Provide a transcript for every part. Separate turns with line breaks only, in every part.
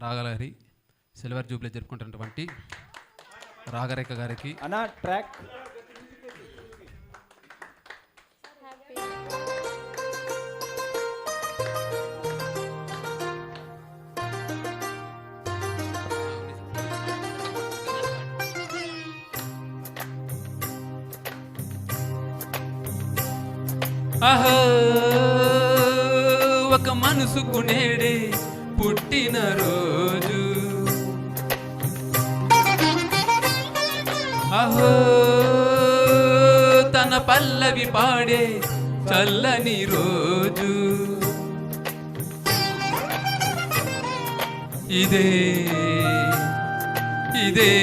రాగలహరి silver Jubilee జరుపుకుంటున్నటువంటి రాగరేఖ గారికి
అన్నా track
అహో ఒక మనసుకు నేడే పుట్టిన రోజు, అహో తన పల్లవి పాడే చల్లని రోజు, ఇదే ఇదే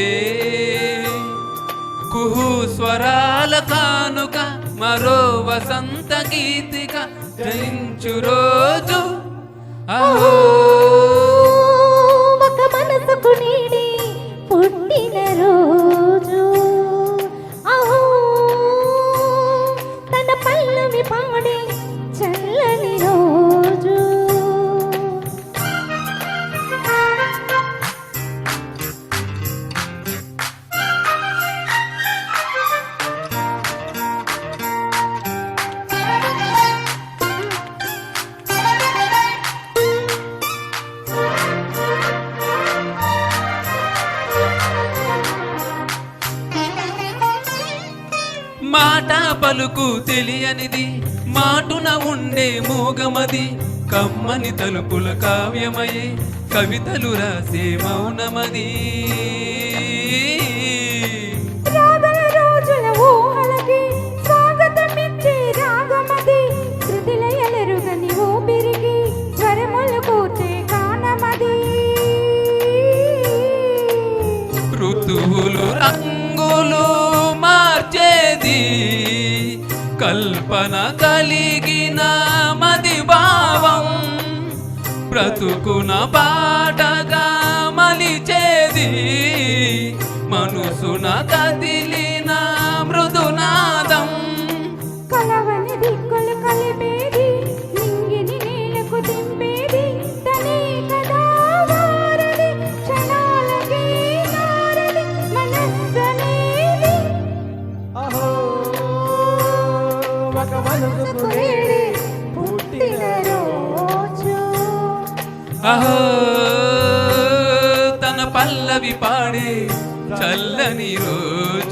కుహు స్వరాల కానుక మరో వసంత గీతిక జయించు రోజు, అహో
ఒక మనసుకు నీడే పుట్టిన రోజు, అహో తన పల్లవి పాడే చల్లని రోజు.
మాట పలుకు తెలియనిది మాటున ఉండే మూగమది, కమ్మని తలుపుల కావ్యమయే కవితలు రాసే మౌనమది,
రాగల రోజుల ఊహలకి స్వాగతమిచ్చే రాగమది, శృతిలయలెరుగని ఊపిరికి స్వరములు కూర్చే గానమది,
ఋతువులు రంగులు మార్చేది కల్పన కలిగిన మది భావం, బ్రతుకున పాటగా మలిచేది మనసున కదిలిన మృదునాదం,
కలవని దిక్కులు కలిపేది నింగిని నేలకు దింపేది తనే కదా వారది, క్షణాలకి నారది మనస్సనేది,
అహో ఒక మనసుకు నేడే పుట్టిన రోజు,
అహో తన పల్లవి పాడే చల్లని రోజు.